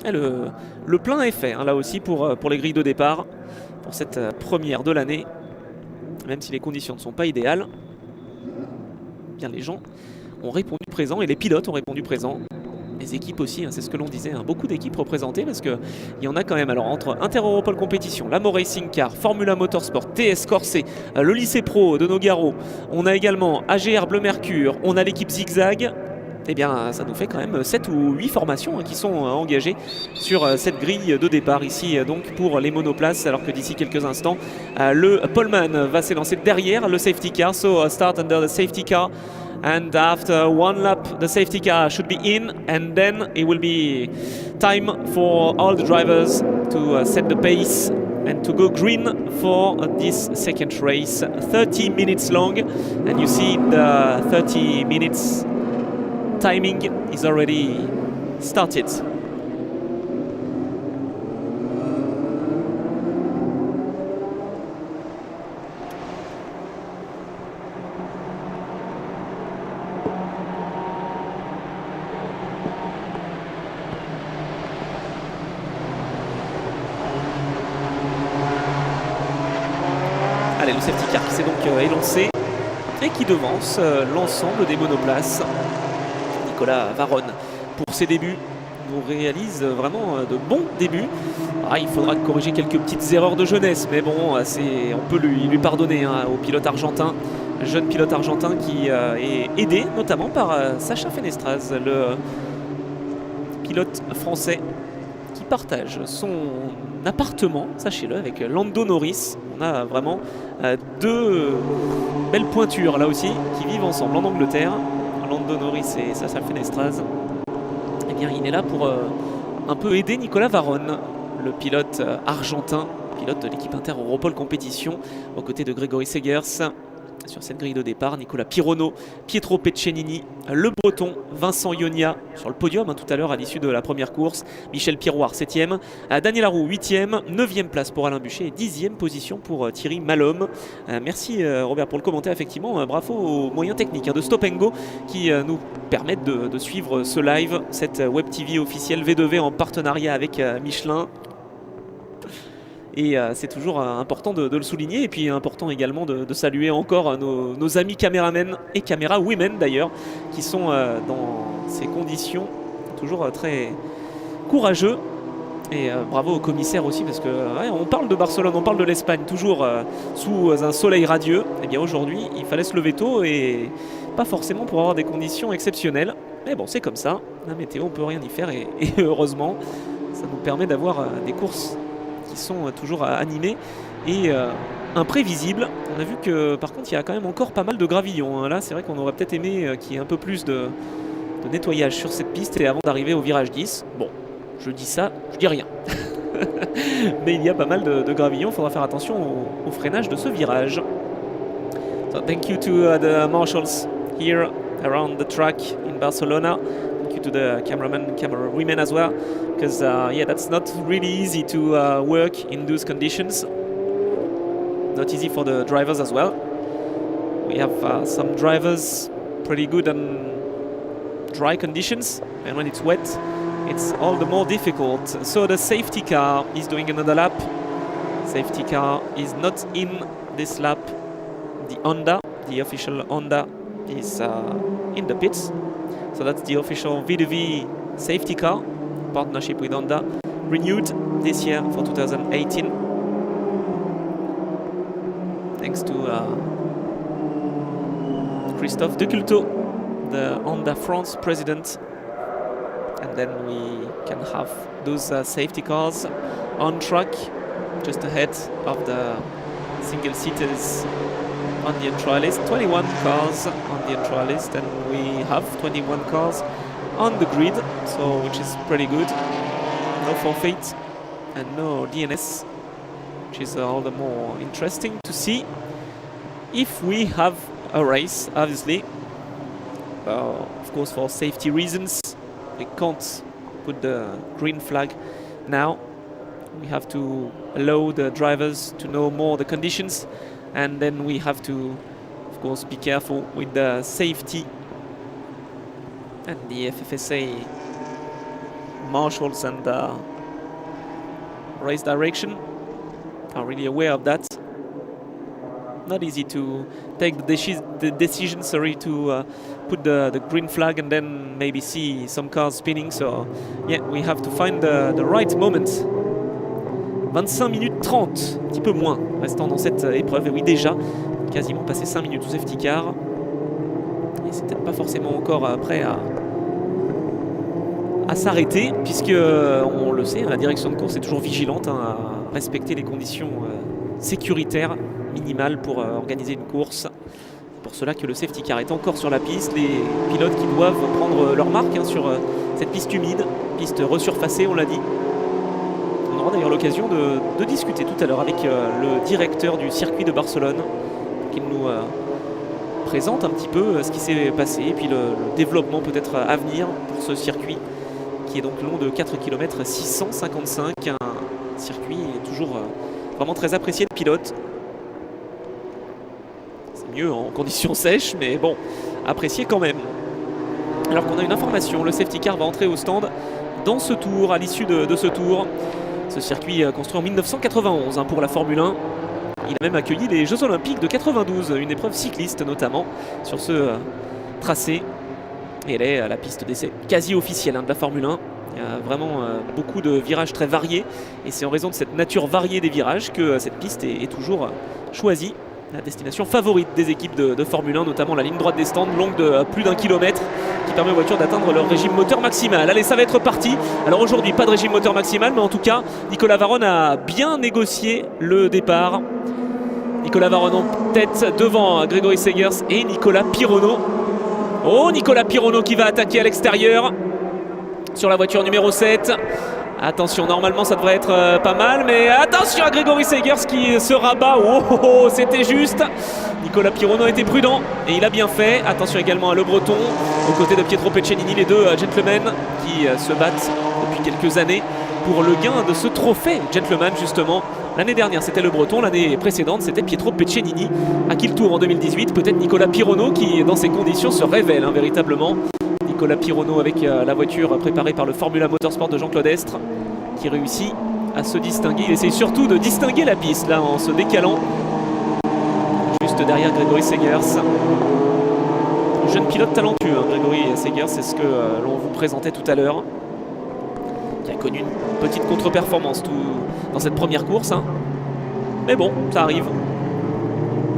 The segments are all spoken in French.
Et le plein est fait, hein, là aussi, pour les grilles de départ, pour cette première de l'année. Même si les conditions ne sont pas idéales, bien les gens ont répondu présent et les pilotes ont répondu présent. Les équipes aussi, hein, c'est ce que l'on disait, hein, beaucoup d'équipes représentées parce qu'il y en a quand même. Alors entre Inter-Europol Compétition, Lamo Racing Car, Formula Motorsport, TS Corset, le lycée pro de Nogaro, on a également AGR Bleu Mercure, on a l'équipe Zigzag. Eh bien, ça nous fait quand même 7 ou 8 formations hein, qui sont engagées sur cette grille de départ ici donc pour les monoplaces, alors que d'ici quelques instants, le poleman va s'élancer derrière le safety car. So start under the safety car. And after one lap, the safety car should be in, and then it will be time for all the drivers to set the pace and to go green for this second race. 30 minutes long, and you see the 30 minutes timing is already started. Allez, le safety car qui s'est donc élancé et qui devance l'ensemble des monoplaces. Nicolas Varone, pour ses débuts, nous réalise vraiment de bons débuts. Il faudra corriger quelques petites erreurs de jeunesse, mais bon, on peut lui pardonner hein, au pilote argentin, jeune pilote argentin qui est aidé notamment par Sacha Fenestraz, le pilote français qui partage son appartement, sachez-le, avec Lando Norris. On a vraiment deux belles pointures là aussi qui vivent ensemble en Angleterre. Lando Norris et Sacha Fenestraz. Eh bien, il est là pour un peu aider Nicolas Varone, le pilote argentin, pilote de l'équipe Inter-Europol Compétition, aux côtés de Grégory Segers. Sur cette grille de départ, Nicolas Pirono, Pietro Peccenini, le Breton, Vincent Ionia sur le podium hein, tout à l'heure à l'issue de la première course, Michel Piroir 7e, Daniel Arroux 8e, 9e place pour Alain Buchet et 10e position pour Thierry Malhomme. Merci Robert pour le commentaire, effectivement, bravo aux moyens techniques hein, de Stop & Go qui nous permettent de suivre ce live, cette web TV officielle V2V en partenariat avec Michelin. Et c'est toujours important de le souligner, et puis important également de saluer encore nos amis caméramen et caméra women d'ailleurs, qui sont dans ces conditions toujours très courageux. Et bravo au commissaire aussi, parce que on parle de Barcelone, on parle de l'Espagne, toujours sous un soleil radieux. Et bien aujourd'hui, il fallait se lever tôt, et pas forcément pour avoir des conditions exceptionnelles. Mais bon, c'est comme ça, la météo, on peut rien y faire, et heureusement, ça nous permet d'avoir des courses qui sont toujours animés et imprévisibles. On a vu que par contre il y a quand même encore pas mal de gravillons hein. Là c'est vrai qu'on aurait peut-être aimé qu'il y ait un peu plus de nettoyage sur cette piste et avant d'arriver au virage 10. Bon, je dis ça, je dis rien. Mais il y a pas mal de gravillons, il faudra faire attention au freinage de ce virage. So thank you to the marshals here around the track in Barcelona. To the cameraman, camera women as well, because yeah, that's not really easy to work in those conditions. Not easy for the drivers as well. We have some drivers pretty good on dry conditions, and when it's wet, it's all the more difficult. So the safety car is doing another lap. Safety car is not in this lap. The Honda, the official Honda, is in the pits. So that's the official V2V safety car, partnership with Honda, renewed this year for 2018. Thanks to Christophe Deculto, the Honda France president. And then we can have those safety cars on track, just ahead of the single-seaters on the entry list. 21 cars on the entry list, and we have 21 cars on the grid, so which is pretty good. No forfeit and no DNS, which is all the more interesting to see if we have a race. Obviously, of course, for safety reasons, we can't put the green flag now. We have to allow the drivers to know more the conditions, and then we have to, of course, be careful with the safety and the FFSA marshals and race direction are really aware of that. Not easy to take the decision, to put the green flag and then maybe see some cars spinning. So yeah, we have to find the right moment. 25 minutes 30, un petit peu moins restant dans cette épreuve. Et oui, déjà quasiment passé 5 minutes au safety car. Et c'est peut-être pas forcément encore prêt à s'arrêter, puisque on le sait, la direction de course est toujours vigilante à respecter les conditions sécuritaires minimales pour organiser une course. C'est pour cela que le safety car est encore sur la piste. Les pilotes qui doivent prendre leur marque sur cette piste humide, piste resurfacée, on l'a dit. On aura d'ailleurs l'occasion de discuter tout à l'heure avec le directeur du circuit de Barcelone, qui nous présente un petit peu ce qui s'est passé et puis le développement peut-être à venir pour ce circuit qui est donc long de 4 km 655, un circuit toujours vraiment très apprécié de pilotes. C'est mieux en conditions sèches, mais bon, apprécié quand même. Alors qu'on a une information, le safety car va entrer au stand dans ce tour, à l'issue de ce tour. Ce circuit construit en 1991 pour la Formule 1. Il a même accueilli les Jeux Olympiques de 92, une épreuve cycliste notamment sur ce tracé. Et elle est la piste d'essai quasi officielle de la Formule 1. Il y a vraiment beaucoup de virages très variés. Et c'est en raison de cette nature variée des virages que cette piste est toujours choisie. La destination favorite des équipes de Formule 1, notamment la ligne droite des stands, longue de plus d'1 kilomètre, qui permet aux voitures d'atteindre leur régime moteur maximal. Allez, ça va être parti. Alors aujourd'hui, pas de régime moteur maximal, mais en tout cas, Nicolas Varone a bien négocié le départ. Nicolas Varone en tête devant Grégory Segers et Nicolas Pironneau. Oh, Nicolas Pironneau qui va attaquer à l'extérieur sur la voiture numéro 7. Attention, normalement ça devrait être pas mal, mais attention à Grégory Segers qui se rabat. Oh, c'était juste. Nicolas Pironneau a été prudent et il a bien fait. Attention également à Le Breton, aux côtés de Pietro Peccenini, les deux gentlemen qui se battent depuis quelques années pour le gain de ce trophée gentleman justement. L'année dernière c'était Le Breton, l'année précédente c'était Pietro Peccenini. À qui le tour en 2018? Peut-être Nicolas Pironneau qui dans ces conditions se révèle véritablement. Nicolas Pironneau avec la voiture préparée par le Formula Motorsport de Jean-Claude Estre qui réussit à se distinguer. Il essaye surtout de distinguer la piste là en se décalant juste derrière Grégory Segers. Jeune pilote talentueux, Grégory Segers, c'est ce que l'on vous présentait tout à l'heure, qui a connu une petite contre-performance dans cette première course. Mais bon, ça arrive.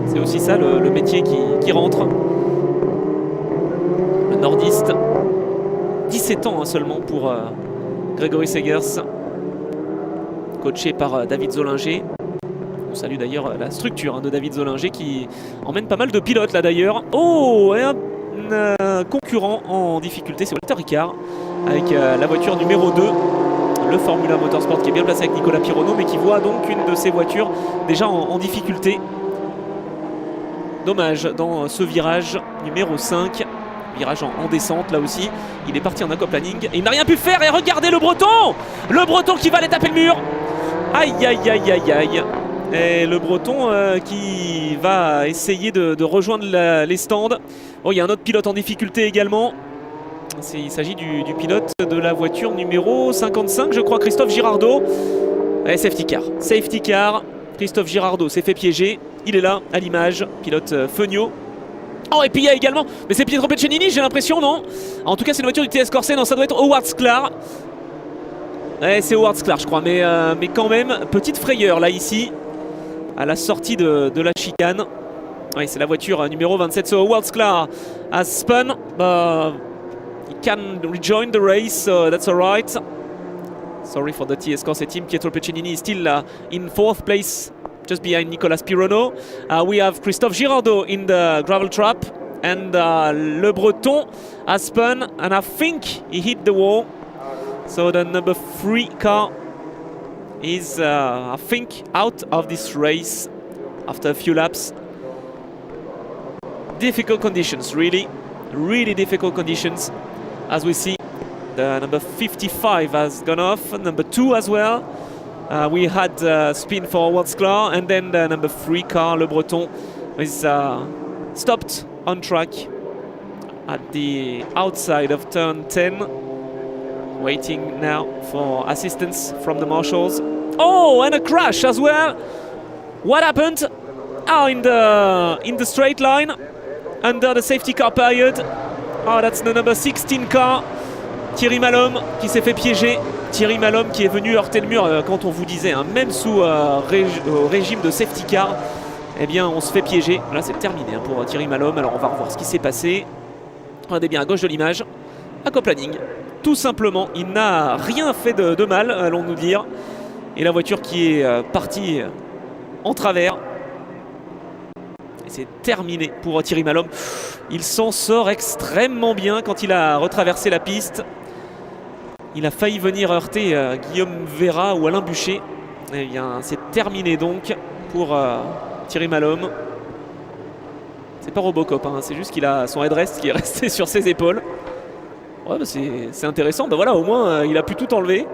C'est aussi ça le métier qui rentre. Le nordiste, 17 ans seulement pour Grégory Segers, coaché par David Zollinger. On salue d'ailleurs la structure de David Zollinger qui emmène pas mal de pilotes là d'ailleurs. Oh, et un concurrent en difficulté, c'est Walter Ricard avec la voiture numéro 2. Le Formula Motorsport qui est bien placé avec Nicolas Pironneau, mais qui voit donc une de ses voitures déjà en difficulté. Dommage dans ce virage numéro 5. Virage en descente là aussi. Il est parti en aquaplaning et il n'a rien pu faire. Et regardez Le Breton! Le Breton qui va aller taper le mur. Aïe aïe aïe aïe aïe. Et Le Breton qui va essayer de rejoindre les stands. Oh, il y a un autre pilote en difficulté également. Il s'agit du pilote de la voiture numéro 55, je crois, Christophe Girardot. Allez, safety car. Safety car. Christophe Girardot s'est fait piéger. Il est là, à l'image. Pilote Feugnot. Oh, et puis il y a également... Mais c'est Pietro Peccenini, j'ai l'impression, non? En tout cas, c'est une voiture du TS Corset. Non, ça doit être Howard Sklar. Ouais, c'est Howard Sklar, je crois. Mais quand même, petite frayeur, là, ici. À la sortie de la chicane. Oui, c'est la voiture numéro 27. So, Howard Sklar has spun. He can rejoin the race, so that's all right. Sorry for the TS Corset team. Pietro Peccenini is still in 4th place, just behind Nicolas Pironneau. We have Christophe Girardot in the gravel trap, and Le Breton has spun, and I think he hit the wall. So the number 3 car is, I think, out of this race after a few laps. Difficult conditions, really difficult conditions. As we see, the number 55 has gone off, number 2 as well. We had spin for Howard Sklar, and then the number 3 car, Le Breton, is stopped on track at the outside of turn 10. waiting now for assistance from the marshals. Oh, and a crash as well. What happened? Oh, in the straight line, under the safety car period. Oh, that's the number 16 car. Thierry Malhomme qui s'est fait piéger. Thierry Malhomme qui est venu heurter le mur quand on vous disait, hein, même sous régime de safety car, eh bien on se fait piéger. Là c'est terminé, hein, pour Thierry Malhomme. Alors on va revoir ce qui s'est passé. Regardez bien à gauche de l'image. Aquaplaning. Tout simplement, il n'a rien fait de mal, allons nous dire. Et la voiture qui est partie en travers. Et c'est terminé pour Thierry Malhomme. Il s'en sort extrêmement bien quand il a retraversé la piste. Il a failli venir heurter Guillaume Vera ou Alain Buchet. Eh bien, c'est terminé donc pour Thierry Malhomme. C'est pas Robocop, hein, c'est juste qu'il a son headrest qui est resté sur ses épaules. Ouais, bah c'est intéressant. Bah voilà, au moins il a pu tout enlever.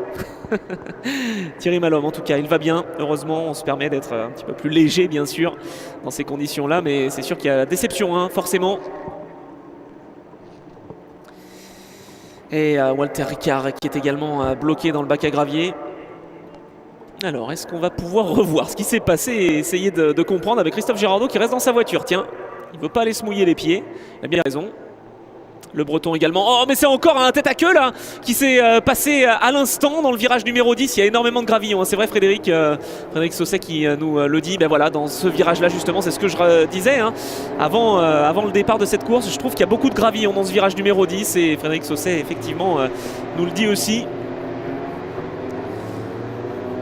Thierry Malhomme, en tout cas, il va bien. Heureusement, on se permet d'être un petit peu plus léger, bien sûr, dans ces conditions-là. Mais c'est sûr qu'il y a la déception, hein, forcément. Et Walter Ricard qui est également bloqué dans le bac à gravier. Alors, est-ce qu'on va pouvoir revoir ce qui s'est passé et essayer de comprendre avec Christophe Girardot qui reste dans sa voiture? Tiens, il ne veut pas aller se mouiller les pieds. Il a bien raison. Le Breton également. Oh, mais c'est encore un tête à queue là qui s'est passé à l'instant dans le virage numéro 10. Il y a énormément de gravillons, hein. C'est vrai, Frédéric Sausset qui nous le dit. Ben voilà, dans ce virage là justement, c'est ce que je disais, hein, avant le départ de cette course. Je trouve qu'il y a beaucoup de gravillons dans ce virage numéro 10 et Frédéric Sausset effectivement nous le dit aussi.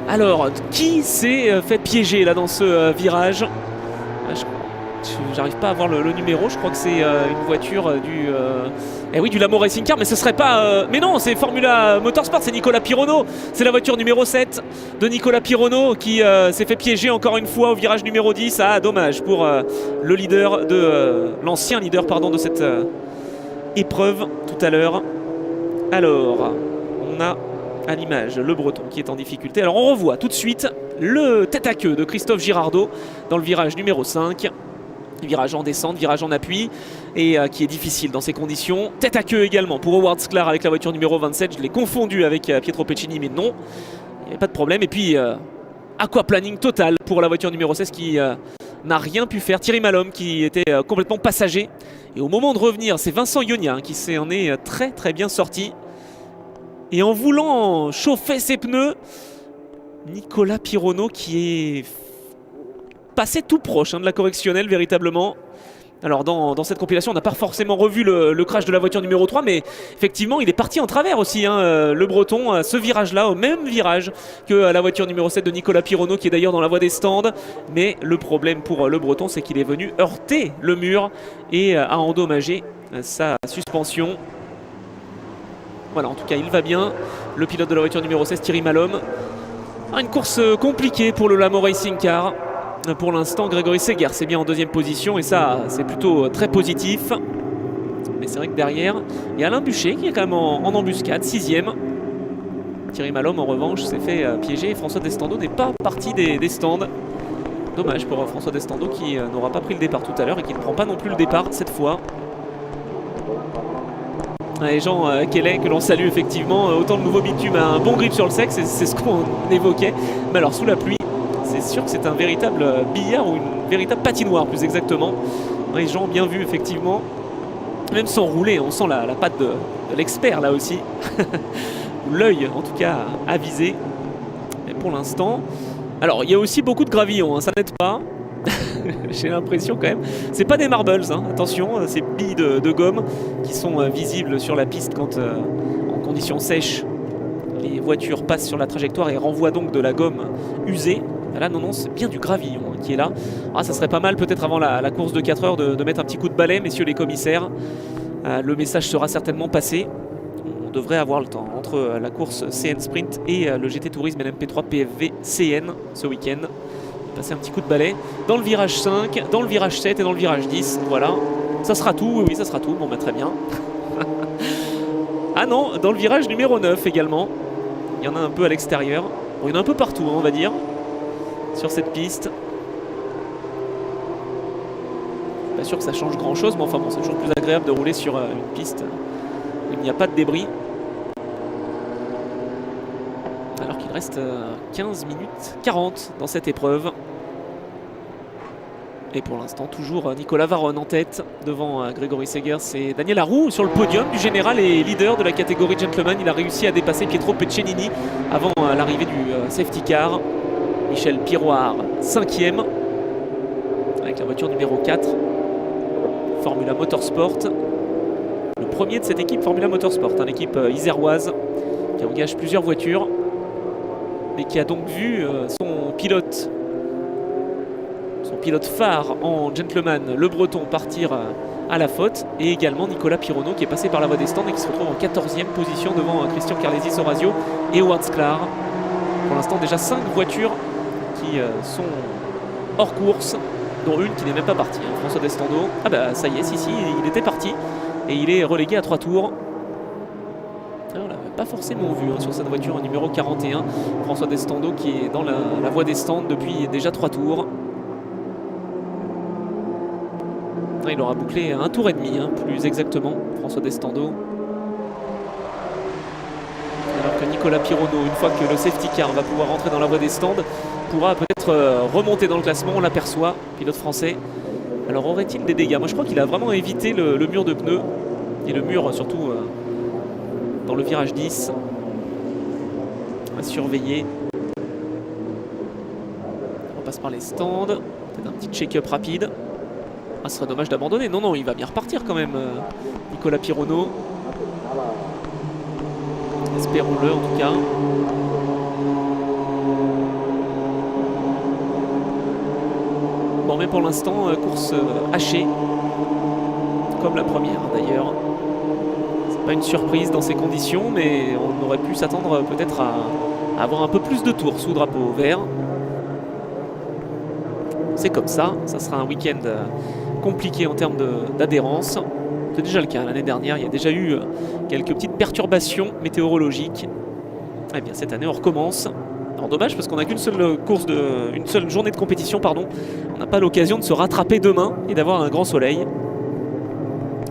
Alors, qui s'est fait piéger là dans ce virage? J'arrive pas à voir le numéro, je crois que c'est une voiture du Lamor Racing Car, mais ce serait pas... mais non, c'est Formula Motorsport, c'est Nicolas Pironneau. C'est la voiture numéro 7 de Nicolas Pironneau qui s'est fait piéger encore une fois au virage numéro 10. Ah, dommage pour le leader l'ancien leader, pardon, de cette épreuve tout à l'heure. Alors, on a à l'image le Breton qui est en difficulté. Alors on revoit tout de suite le tête à queue de Christophe Girardot dans le virage numéro 5. Virage en descente, virage en appui, et qui est difficile dans ces conditions. Tête à queue également pour Howard Sklar avec la voiture numéro 27. Je l'ai confondu avec Pietro Pecini, mais non, il n'y avait pas de problème. Et puis aquaplaning total pour la voiture numéro 16 qui n'a rien pu faire. Thierry Malhomme qui était complètement passager. Et au moment de revenir, c'est Vincent Ionia qui s'en est très très bien sorti. Et en voulant chauffer ses pneus, Nicolas Pironneau qui est passé tout proche, hein, de la correctionnelle véritablement. Alors dans cette compilation on n'a pas forcément revu le crash de la voiture numéro 3, mais effectivement il est parti en travers aussi, hein, le Breton, ce virage là, au même virage que la voiture numéro 7 de Nicolas Pironneau qui est d'ailleurs dans la voie des stands. Mais le problème pour le Breton, c'est qu'il est venu heurter le mur et a endommagé sa suspension. Voilà, en tout cas il va bien, le pilote de la voiture numéro 16 Thierry Malhomme. Une course compliquée pour le Lamor Racing Car. Pour l'instant, Grégory Seger c'est bien en deuxième position et ça c'est plutôt très positif. Mais c'est vrai que derrière il y a Alain Buchet qui est quand même en embuscade, 6ème. Thierry Malhomme en revanche s'est fait piéger et François Destando n'est pas parti des stands. Dommage pour François Destando qui n'aura pas pris le départ tout à l'heure et qui ne prend pas non plus le départ cette fois. Et Jean Kellet que l'on salue effectivement, autant le nouveau bitume a un bon grip sur le sec, c'est ce qu'on évoquait. Mais alors sous la pluie, c'est sûr que c'est un véritable billard ou une véritable patinoire plus exactement. Les gens bien vu effectivement, même sans rouler, on sent la patte de l'expert là aussi. L'œil en tout cas avisé. Mais pour l'instant, alors il y a aussi beaucoup de gravillons, hein, ça n'aide pas. J'ai l'impression quand même, c'est pas des marbles, hein, attention, ces billes de gomme qui sont visibles sur la piste quand en conditions sèches les voitures passent sur la trajectoire et renvoient donc de la gomme usée. Là non, c'est bien du gravillon, hein, qui est là. Ah, ça serait pas mal peut-être avant la course de 4 heures de mettre un petit coup de balai, messieurs les commissaires. Le message sera certainement passé. On devrait avoir le temps entre la course CN Sprint et le GT Tourisme LMP3 PFV CN ce week-end. Passer un petit coup de balai dans le virage 5, dans le virage 7 et dans le virage 10. Voilà, ça sera tout, oui, ça sera tout. Bon, bah très bien. Ah non, dans le virage numéro 9 également. Il y en a un peu à l'extérieur. Bon, il y en a un peu partout, hein, on va dire, sur cette piste. Pas sûr que ça change grand chose, mais enfin bon, c'est toujours plus agréable de rouler sur une piste où il n'y a pas de débris. alors qu'il reste 15 minutes 40 dans cette épreuve. Et pour l'instant, toujours Nicolas Varron en tête devant Grégory Segers et Daniel Arroux sur le podium du général et leader de la catégorie gentleman. Il a réussi à dépasser Pietro Peccenini avant l'arrivée du safety car. Michel Piroir, 5e, avec la voiture numéro 4, Formula Motorsport. Le premier de cette équipe Formula Motorsport, une équipe iséroise qui engage plusieurs voitures, mais qui a donc vu son pilote phare en gentleman, le breton, partir à la faute, et également Nicolas Pironneau qui est passé par la voie des stands et qui se retrouve en 14e position devant Christian Carlesis Orazio et Howard Sklar. Pour l'instant déjà 5 voitures qui sont hors course, dont une qui n'est même pas partie, hein, François Destando. Ah bah ça y est, si, il était parti et il est relégué à 3 tours. On l'avait pas forcément vu hein, sur cette voiture numéro 41, François Destando qui est dans la voie des stands depuis déjà 3 tours. Il aura bouclé un tour et demi, hein, plus exactement, François Destando. Alors que Nicolas Pironneau, une fois que le safety car va pouvoir rentrer dans la voie des stands, pourra peut-être remonter dans le classement, on l'aperçoit, pilote français. Alors aurait-il des dégâts? Moi je crois qu'il a vraiment évité le mur de pneus, et le mur surtout dans le virage 10. À surveiller. On passe par les stands, peut-être un petit check-up rapide. Ah, ce serait dommage d'abandonner. Non, il va bien repartir quand même, Nicolas Pironneau. Espérons-le en tout cas. Bon, mais pour l'instant, course hachée. Comme la première d'ailleurs. C'est pas une surprise dans ces conditions, mais on aurait pu s'attendre peut-être à avoir un peu plus de tours sous drapeau vert. C'est comme ça. Ça sera un week-end compliqué en termes d'adhérence. C'est déjà le cas l'année dernière, il y a déjà eu quelques petites perturbations météorologiques. Eh bien cette année on recommence. Alors dommage parce qu'on n'a qu'une seule une seule journée de compétition, pardon. On n'a pas l'occasion de se rattraper demain et d'avoir un grand soleil.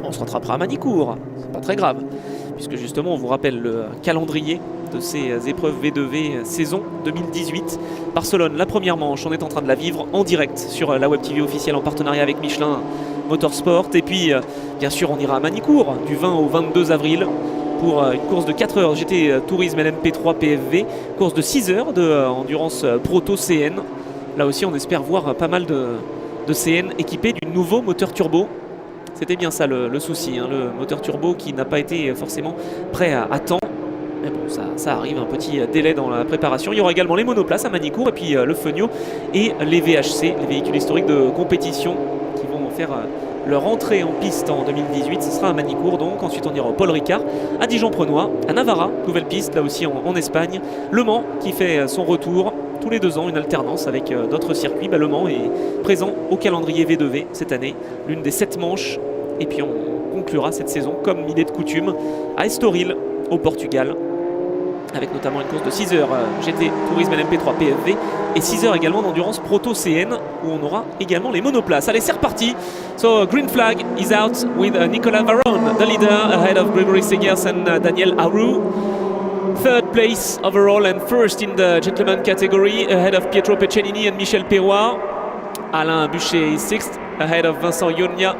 On se rattrapera à Manicourt, c'est pas très grave, puisque justement on vous rappelle le calendrier de ces épreuves V2V saison 2018. Barcelone, la première manche, on est en train de la vivre en direct sur la Web TV officielle en partenariat avec Michelin Motorsport. Et puis bien sûr on ira à Manicourt du 20 au 22 avril pour une course de 4 heures GT Tourisme LMP3 PFV, course de 6 heures de endurance Proto CN. Là aussi on espère voir pas mal de CN équipés du nouveau moteur turbo. C'était bien ça le souci, hein, le moteur turbo qui n'a pas été forcément prêt à temps. Mais bon, ça arrive, un petit délai dans la préparation. Il y aura également les monoplaces à Manicourt et puis le Fenio et les VHC, les véhicules historiques de compétition qui vont faire leur entrée en piste en 2018. Ce sera à Manicourt donc. Ensuite on ira au Paul Ricard, à Dijon-Prenois, à Navarra, nouvelle piste là aussi en Espagne. Le Mans qui fait son retour tous les 2 ans, une alternance avec d'autres circuits. Le Mans est présent au calendrier V2V cette année, l'une des 7 manches. Et puis on conclura cette saison comme il est de coutume à Estoril au Portugal, avec notamment une course de 6 heures GT Tourisme LMP3 PFV et 6 heures également d'endurance Proto CN où on aura également les monoplaces. Allez, c'est reparti. So green flag is out with Nicolas Varron, the leader, ahead of Grégory Segers and Daniel Arroux. Third place overall and first in the gentleman category, ahead of Pietro Peccenini and Michel Piroir. Alain Buchet is 6th, ahead of Vincent Ionia,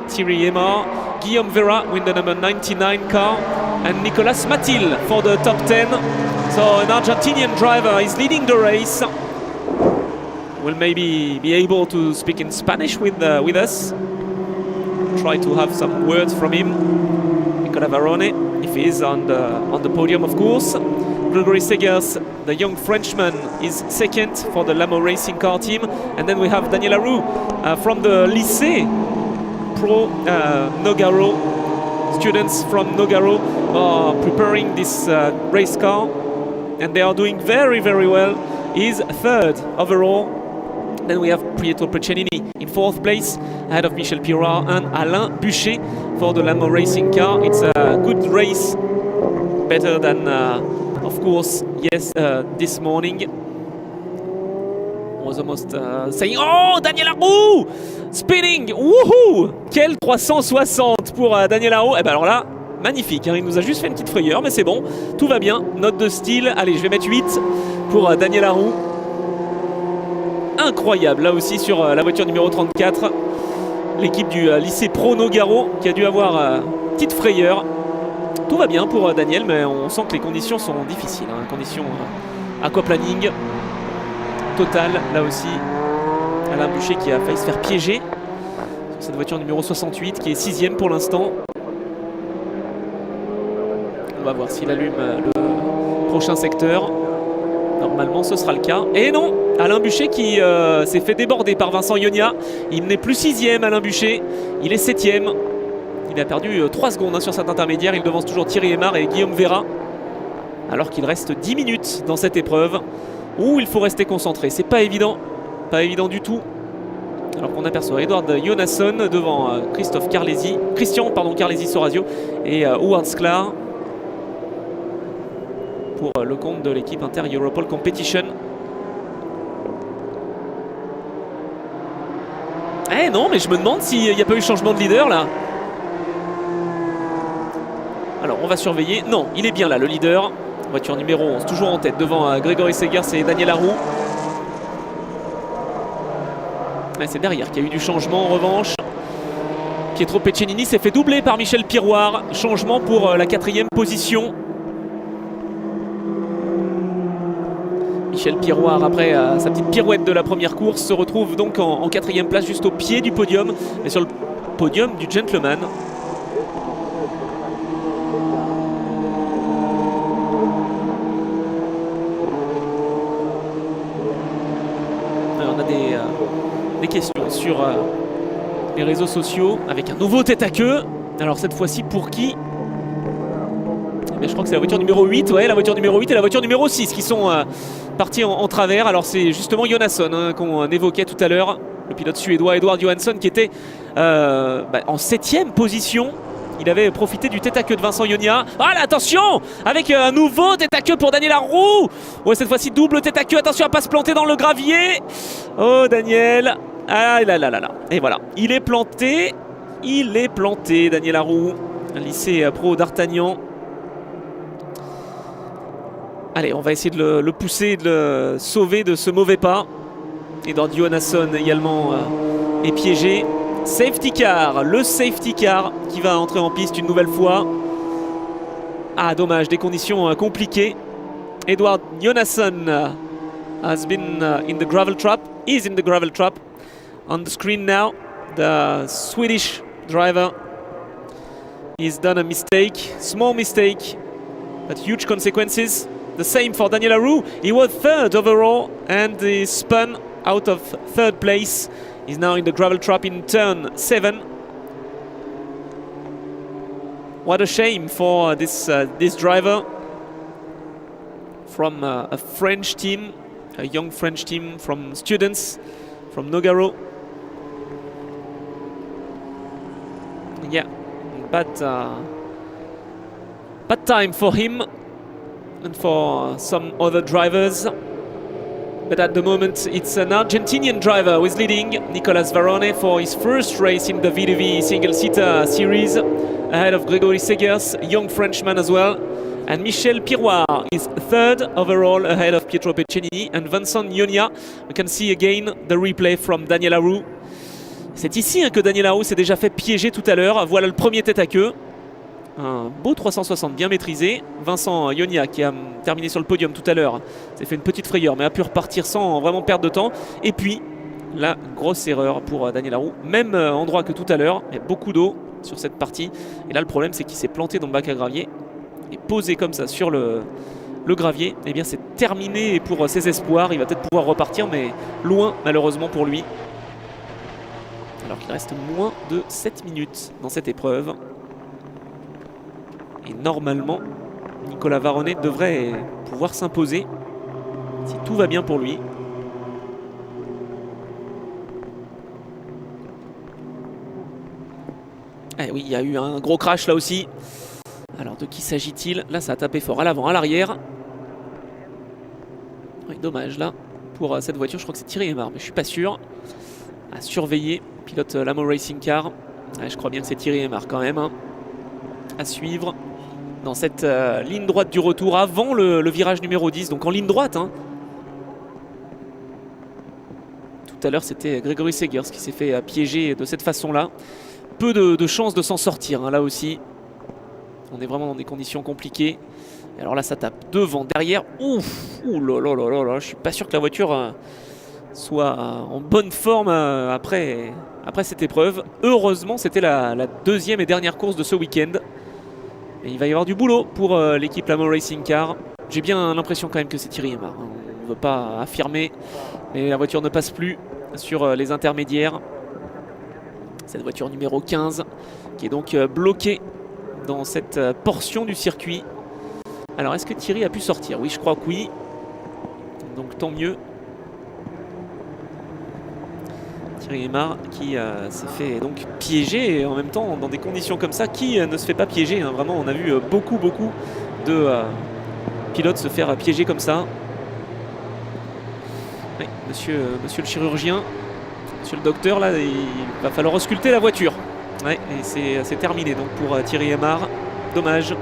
Thierry Aymar, Guillaume Vera with the number 99 car, and Nicolas Matil for the top 10. So an Argentinian driver is leading the race. Will maybe be able to speak in Spanish with us. Try to have some words from him. Nicolas Varrone, if he is on the podium, of course. Grégory Segers, the young Frenchman, is 2nd for the Lamo Racing Car team. And then we have Daniel Arroux from the Lycée Pro Nogaro. Students from Nogaro are preparing this race car and they are doing very, very well. He's 3rd overall. Then we have Pietro Peccenini in 4th place, ahead of Michel Piroir and Alain Buchet for the Lamo Racing car. It's a good race, better than, of course, yes, this morning. Was almost saying, oh, Daniel Arroux spinning, wouhou, quel 360 pour Daniel Arroux. Et ben alors là, magnifique, hein, il nous a juste fait une petite frayeur, mais c'est bon, tout va bien. Note de style, allez, je vais mettre 8 pour Daniel Arroux. Incroyable, là aussi sur la voiture numéro 34. L'équipe du lycée Pro Nogaro qui a dû avoir petite frayeur. Tout va bien pour Daniel, mais on sent que les conditions sont difficiles. Hein, conditions aquaplaning total, là aussi. Alain Buchet qui a failli se faire piéger sur cette voiture numéro 68 qui est 6ème pour l'instant. On va voir s'il allume le prochain secteur. Normalement ce sera le cas. Et non, Alain Buchet qui s'est fait déborder par Vincent Ionia. Il n'est plus 6ème, Alain Buchet, il est 7ème. Il a perdu 3 secondes hein, sur cet intermédiaire. Il devance toujours Thierry Aymar et Guillaume Vera. Alors qu'il reste 10 minutes dans cette épreuve où il faut rester concentré. C'est pas évident du tout. Alors qu'on aperçoit Edward Jonasson devant Christian Carlesi Sorazio et Howard Sklar pour le compte de l'équipe Inter-Europol Competition. Eh non, mais je me demande s'il n'y a pas eu changement de leader là. Alors on va surveiller. Non, il est bien là le leader. Voiture numéro 11, toujours en tête devant Grégory Segers et Daniel Arroux. C'est derrière qu'il y a eu du changement en revanche. Pietro Peccenini s'est fait doubler par Michel Piroir. Changement pour la 4e position. Michel Piroir, après sa petite pirouette de la première course, se retrouve donc en 4e place, juste au pied du podium, mais sur le podium du gentleman. Alors, on a des questions sur les réseaux sociaux avec un nouveau tête à queue. Alors cette fois-ci pour qui? Mais je crois que c'est la voiture numéro 8, ouais, la voiture numéro 8 et la voiture numéro 6 qui sont partis en travers. Alors c'est justement Jonasson hein, qu'on évoquait tout à l'heure, le pilote suédois Edward Johansson qui était en 7e position. Il avait profité du tête-à-queue de Vincent Ionia. Ah là, attention, avec un nouveau tête-à-queue pour Daniel Arroux. Ouais, cette fois-ci double tête-à-queue, attention à ne pas se planter dans le gravier. Oh Daniel, ah là là là là. Et voilà, il est planté, Daniel Arroux, lycée pro d'Artagnan. Allez, on va essayer de le pousser, de le sauver de ce mauvais pas. Edward Jonasson également est piégé. Safety car, le safety car qui va entrer en piste une nouvelle fois. Ah, dommage, des conditions compliquées. Edward Jonasson has been in the gravel trap, is in the gravel trap. On the screen now, the Swedish driver has done a mistake, small mistake, but huge consequences. The same for Daniel Arroux. He was 3rd overall and he spun out of 3rd place. He's now in the gravel trap in turn 7. What a shame for this driver from a French team, a young French team from students from Nogaro. Yeah, bad time for him and for some other drivers. But at the moment, it's an Argentinian driver who is leading, Nicolas Varone, for his first race in the VDV single-seater series, ahead of Grégory Segers, young Frenchman as well. And Michel Piroir is 3rd overall, ahead of Pietro Peccenini and Vincent Ionia. We can see again the replay from Daniel Arroux. C'est ici que Daniel Arroux s'est déjà fait piéger tout à l'heure. Voilà le premier tête-à-queue. Un beau 360 bien maîtrisé. Vincent Ionia qui a terminé sur le podium tout à l'heure s'est fait une petite frayeur mais a pu repartir sans vraiment perdre de temps. Et puis la grosse erreur pour Daniel Arroux. Même endroit que tout à l'heure, il y a beaucoup d'eau sur cette partie. Et là le problème c'est qu'il s'est planté dans le bac à gravier. Et posé comme ça sur le gravier, eh bien c'est terminé pour ses espoirs. Il va peut-être pouvoir repartir mais loin malheureusement pour lui. Alors qu'il reste moins de 7 minutes dans cette épreuve. Et normalement, Nicolas Varone devrait pouvoir s'imposer si tout va bien pour lui. Eh oui, il y a eu un gros crash là aussi. Alors de qui s'agit-il? Là, ça a tapé fort à l'avant, à l'arrière. Oui, dommage là. Pour cette voiture, je crois que c'est Thierry Aymar, mais je suis pas sûr. À surveiller, pilote Lamo Racing Car. Ouais, je crois bien que c'est Thierry Aymar quand même. Hein. à suivre dans cette ligne droite du retour avant le virage numéro 10, donc en ligne droite. Hein. Tout à l'heure, c'était Gregory Segers qui s'est fait piéger de cette façon-là. Peu de chances de s'en sortir, hein, là aussi. On est vraiment dans des conditions compliquées. Et alors là, ça tape devant, derrière. Ouf, ouh là là là là, je suis pas sûr que la voiture soit en bonne forme après cette épreuve. Heureusement, c'était la deuxième et dernière course de ce week-end. Et il va y avoir du boulot pour l'équipe Lamont Racing Car. J'ai bien l'impression quand même que c'est Thierry Aymar. On ne veut pas affirmer, mais la voiture ne passe plus sur les intermédiaires. Cette voiture numéro 15 qui est donc bloquée dans cette portion du circuit. Alors est-ce que Thierry a pu sortir? Oui, je crois que oui. Donc tant mieux. Thierry Aymar qui s'est fait donc piéger, et en même temps dans des conditions comme ça, qui ne se fait pas piéger, hein. Vraiment, on a vu beaucoup de pilotes se faire piéger comme ça. Oui, monsieur le chirurgien, monsieur le docteur, là, il va falloir ausculter la voiture. Ouais, et c'est terminé donc pour Thierry Aymar. Dommage.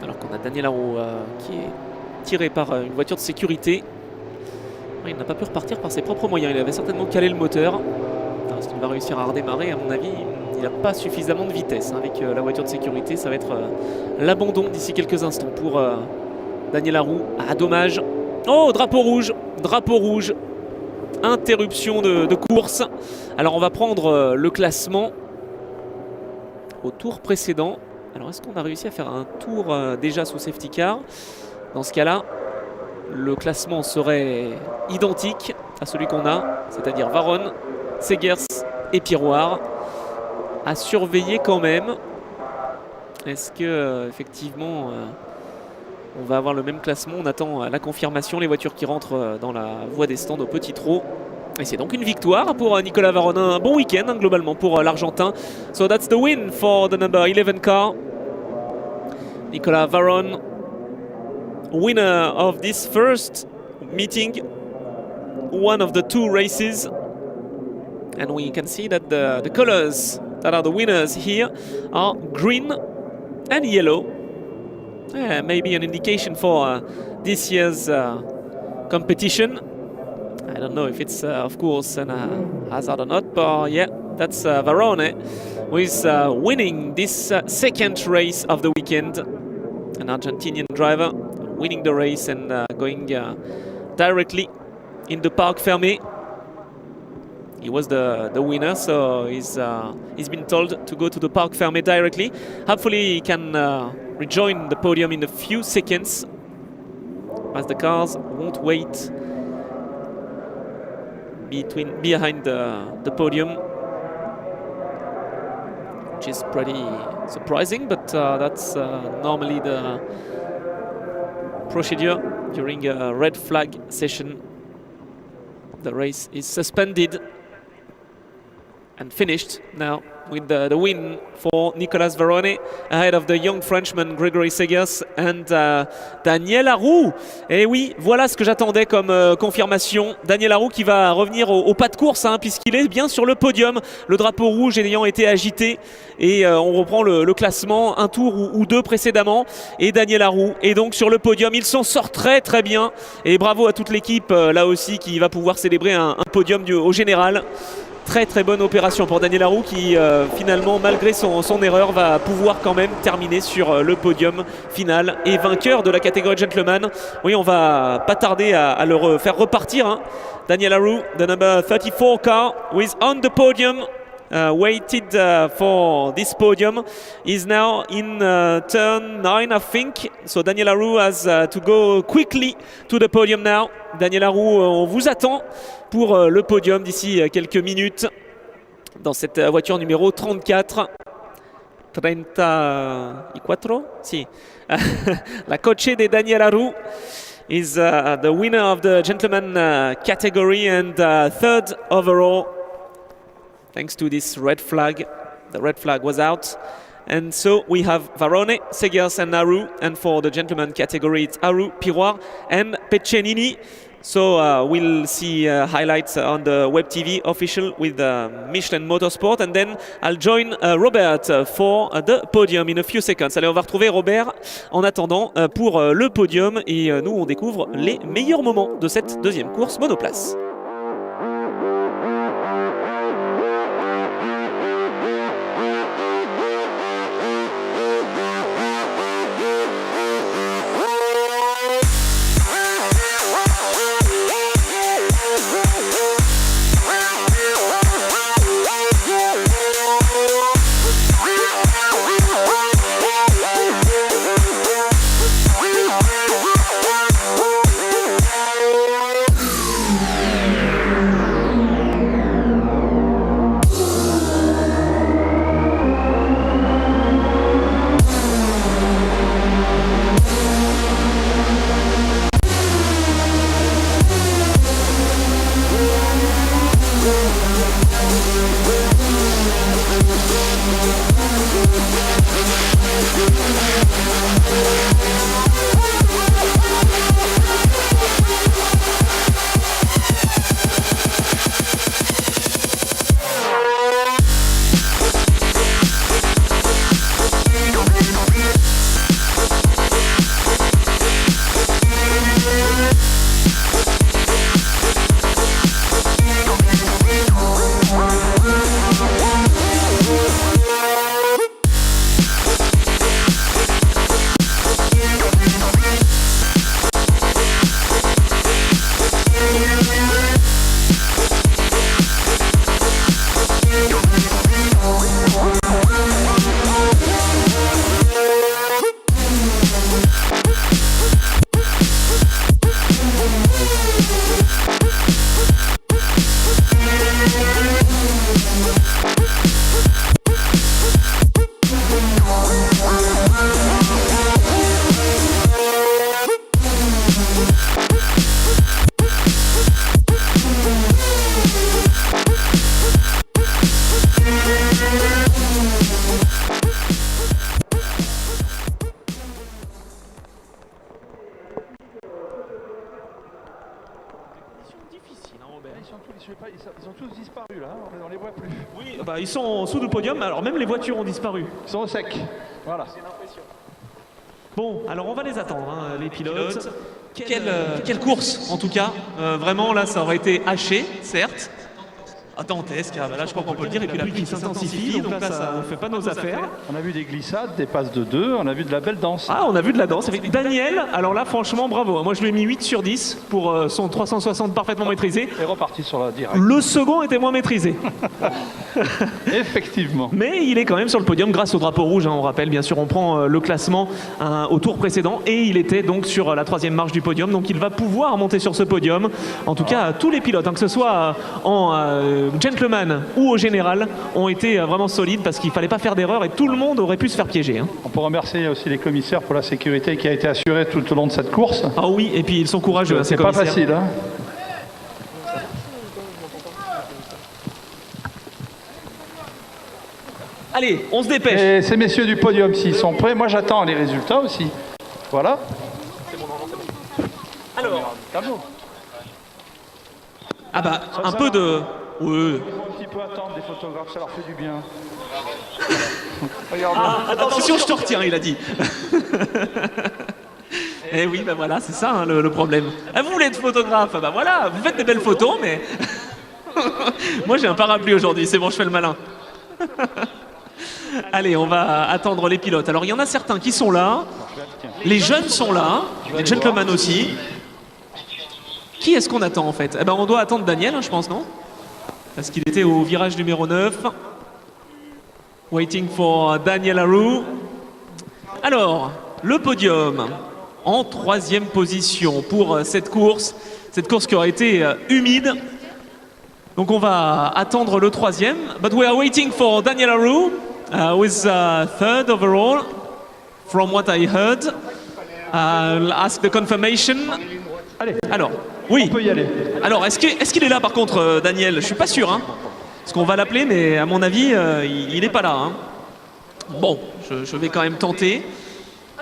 Alors qu'on a Daniel Haro qui est tiré par une voiture de sécurité. Il n'a pas pu repartir par ses propres moyens. Il avait certainement calé le moteur. Est-ce qu'il va réussir à redémarrer? À mon avis, il n'a pas suffisamment de vitesse. Avec la voiture de sécurité, ça va être l'abandon d'ici quelques instants pour Daniel Haro. Ah, dommage. Oh, drapeau rouge. Drapeau rouge. Interruption de course. Alors, on va prendre le classement au tour précédent. Alors, est-ce qu'on a réussi à faire un tour déjà sous safety car? Dans ce cas-là, le classement serait identique à celui qu'on a, c'est-à-dire Varron, Segers et Piroir. À surveiller quand même. Est-ce que effectivement on va avoir le même classement? On attend la confirmation, les voitures qui rentrent dans la voie des stands au petit trot. Et c'est donc une victoire pour Nicolas Varron. Un bon week-end hein, globalement pour l'Argentin. So that's the win for the number 11 car. Nicolas Varron, winner of this first meeting, one of the two races. And we can see that the colors that are the winners here are green and yellow. Maybe an indication for this year's competition. I don't know if it's of course an hazard or not, but yeah, that's Varone who is winning this second race of the weekend. An Argentinian driver winning the race and going directly in the Parc Fermé. He was the winner, so he's been told to go to the Parc Fermé directly. Hopefully he can rejoin the podium in a few seconds, as the cars won't wait behind the podium, which is pretty surprising, but that's normally the procedure during a red flag session. The race is suspended and finished now with the win for Nicolas Varone ahead of the young Frenchman Gregory Segers and Daniel Haro. Et oui, voilà ce que j'attendais comme confirmation. Daniel Haro qui va revenir au pas de course hein, puisqu'il est bien sur le podium. Le drapeau rouge ayant été agité et on reprend le classement un tour ou deux précédemment. Et Daniel Haro est donc sur le podium. Il s'en sort très bien et bravo à toute l'équipe là aussi qui va pouvoir célébrer un podium au général. Très bonne opération pour Daniel Haro qui finalement malgré son erreur va pouvoir quand même terminer sur le podium final et vainqueur de la catégorie gentleman. Oui, on va pas tarder à le faire repartir hein. Daniel Haro, the number 34 car, who is on the podium, waited for this podium, is now in turn 9 I think. So Daniel Haro has to go quickly to the podium now. Daniel Haro, on vous attend pour le podium d'ici quelques minutes dans cette voiture numéro 34. 34? Si. La coche de Daniel Haro is the winner of the gentleman category and third overall. Thanks to this red flag. The red flag was out. And so we have Varone, Segers and Haro. And for the gentleman category, it's Haro, Piroir and Peccenini. So we'll see highlights on the Web TV official with Michelin Motorsport, and then I'll join Robert for the podium in a few seconds. Allez, on va retrouver Robert en attendant pour le podium, et nous on découvre les meilleurs moments de cette deuxième course monoplace. Ils ont tous disparu là, on les voit plus. Oui, bah, ils sont sous le podium, alors même les voitures ont disparu. Ils sont au sec, voilà. Bon, alors on va les attendre, hein, les pilotes. Quelle course, en tout cas. Vraiment, là, ça aurait été haché, certes. Dantesque, là je crois qu'on peut le dire, et puis la pluie qui s'intensifie, donc là ça ne fait pas nos affaires. On a vu des glissades, des passes de 2, on a vu de la belle danse. Ah, on a vu de la danse avec Daniel, alors là franchement bravo, moi je lui ai mis 8 sur 10 pour son 360 parfaitement maîtrisé. Et reparti sur la directe. Le second était moins maîtrisé. Effectivement. Mais il est quand même sur le podium grâce au drapeau rouge, hein, on rappelle, bien sûr on prend le classement au tour précédent, et il était donc sur la 3e marche du podium, donc il va pouvoir monter sur ce podium. En tout cas, tous les pilotes, hein, que ce soit en gentleman ou au général, ont été vraiment solides parce qu'il ne fallait pas faire d'erreur et tout le monde aurait pu se faire piéger. Hein. On peut remercier aussi les commissaires pour la sécurité qui a été assurée tout au long de cette course. Ah oui, et puis ils sont courageux, hein, ces commissaires. C'est pas facile. Hein. Allez, on se dépêche. Et ces messieurs du podium, s'ils sont prêts, moi j'attends les résultats aussi. Voilà. Alors, ah bah, un peu de... Oui. Ils vont un petit peu attendre des photographes, ça leur fait du bien. Attention, je te retiens, il a dit. Eh oui, ben voilà, c'est ça hein, le problème. Ah, vous voulez être photographe, bah voilà, vous faites des belles photos, mais... Moi j'ai un parapluie aujourd'hui, c'est bon, je fais le malin. Allez, on va attendre les pilotes. Alors il y en a certains qui sont là, les jeunes sont là, les gentlemen aussi. Qui est-ce qu'on attend en fait? Eh ben on doit attendre Daniel, hein, je pense, non? Parce qu'il était au virage numéro 9. Waiting for Daniel Aru. Alors, le podium en 3e position pour cette course qui aura été humide. Donc on va attendre le 3e. But we are waiting for Daniel Aru, who is 3rd overall, from what I heard. I'll ask the confirmation. Allez, alors, oui. On peut y aller. Alors, est-ce qu'il est là par contre, Daniel? Je suis pas sûr, hein. Parce qu'on va l'appeler, mais à mon avis, il n'est pas là. Hein. Bon, je vais quand même tenter.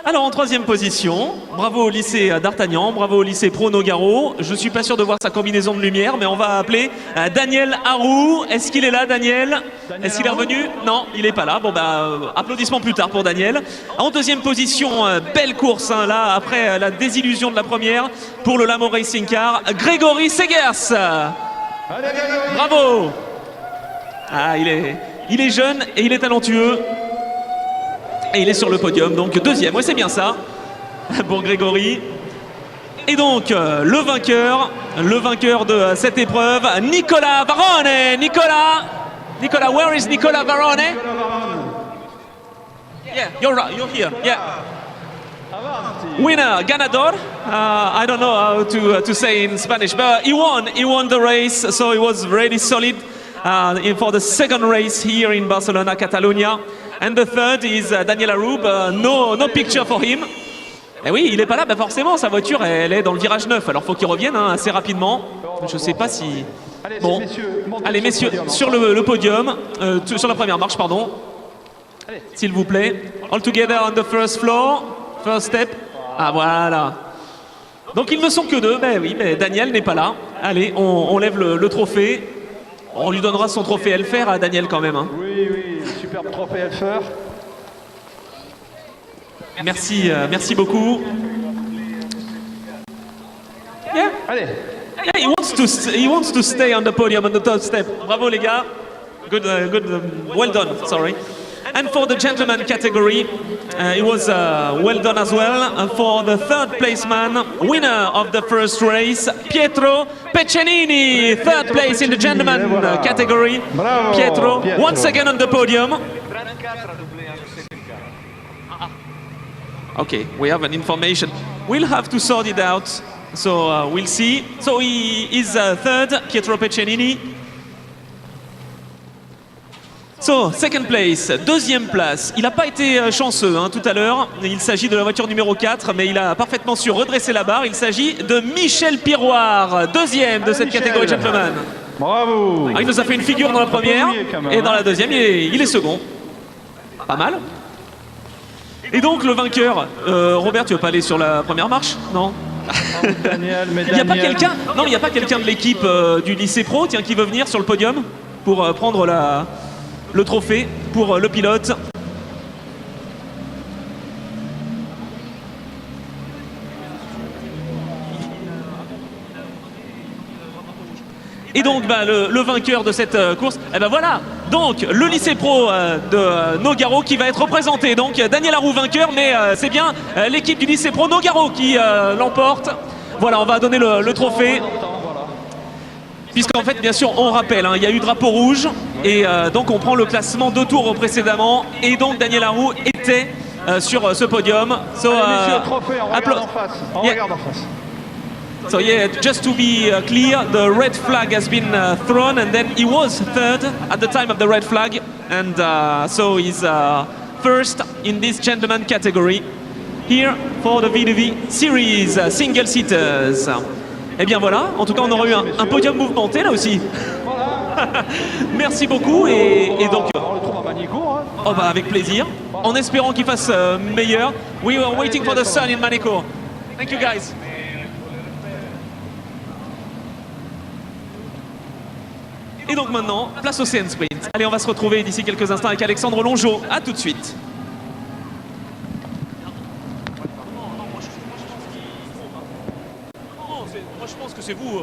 Alors en troisième position, bravo au lycée d'Artagnan, bravo au lycée Pro Nogaro. Je suis pas sûr de voir sa combinaison de lumière, mais on va appeler Daniel Harou. Est-ce qu'il est là, Daniel? Est-ce qu'il est revenu? Non, il est pas là. Bon bah applaudissements plus tard pour Daniel. En deuxième position, belle course hein, là après la désillusion de la première pour le Lamo Racing Car, Grégory Segers. Bravo. Ah, il est jeune et il est talentueux. Et il est sur le podium, donc deuxième. Oui, c'est bien ça pour Grégory. Et donc, le vainqueur de cette épreuve, Nicola Varone. Nicola, where is Nicola Varone? Yeah, you're here. Yeah. Winner, ganador. I don't know how to say in Spanish, but he won the race, so it was really solid for the second race here in Barcelona, Catalonia. And the third is Daniel Harou. No picture for him. Et oui, il n'est pas là, bah forcément, sa voiture, elle est dans le virage 9. Alors, il faut qu'il revienne hein, assez rapidement. Je ne sais pas si... Bon, allez, messieurs, sur le podium, sur la première marche, pardon. S'il vous plaît. All together on the first floor, first step. Ah, voilà. Donc, ils ne sont que deux. Ben oui, mais Daniel n'est pas là. Allez, on lève le trophée. On lui donnera son trophée Elfer à Daniel quand même. Hein. Oui, superbe trophée Elfer. Merci beaucoup. Yeah. Allez. Yeah, he wants to stay on the podium on the third step. Bravo les gars. Good, well done. Sorry. And for the gentleman category, it was well done as well. For the third placeman, winner of the first race, Pietro Peccenini, third place in the gentleman category. Bravo, Pietro, once again on the podium. Okay, we have an information. We'll have to sort it out, so we'll see. So he is third, Pietro Peccenini. So, second place, deuxième place. Il n'a pas été chanceux hein, tout à l'heure. Il s'agit de la voiture numéro 4, mais il a parfaitement su redresser la barre. Il s'agit de Michel Piroir, deuxième de cette catégorie gentleman. Bravo. Ah, il nous a fait une figure dans la première, et dans la deuxième, il est second. Pas mal. Et donc, le vainqueur, Robert, tu veux pas aller sur la première marche? Non. Daniel, mais Il n'y a pas quelqu'un? Non, il n'y a pas quelqu'un de l'équipe du lycée pro, tiens, qui veut venir sur le podium pour prendre le trophée pour le pilote. Et donc le vainqueur de cette course, et ben voilà, donc le lycée pro de Nogaro qui va être représenté. Donc Daniel Harou vainqueur, mais c'est bien l'équipe du lycée pro Nogaro qui l'emporte. Voilà, on va donner le trophée. Puisqu'en fait, bien sûr, on rappelle, hein, il y a eu drapeau rouge et donc on prend le classement 2 tours précédemment et donc Daniel Harou était sur ce podium. So, messieurs, le trophée, on regarde en face. On regarde en face. So yeah, just to be clear, the red flag has been thrown and then he was third at the time of the red flag and so he's first in this gentleman category here for the VDV Series Single Seaters. Et bien voilà, en tout cas on aura eu un podium mouvementé là aussi. Voilà. Merci beaucoup et donc... On le trouve à Manicourt. Hein. Oh bah avec plaisir, en espérant qu'il fasse meilleur. We were waiting for the sun in Manicourt. Thank you guys. Et donc maintenant, place au CN Sprint. Allez, on va se retrouver d'ici quelques instants avec Alexandre Longeau. A tout de suite. Moi je pense que c'est vous.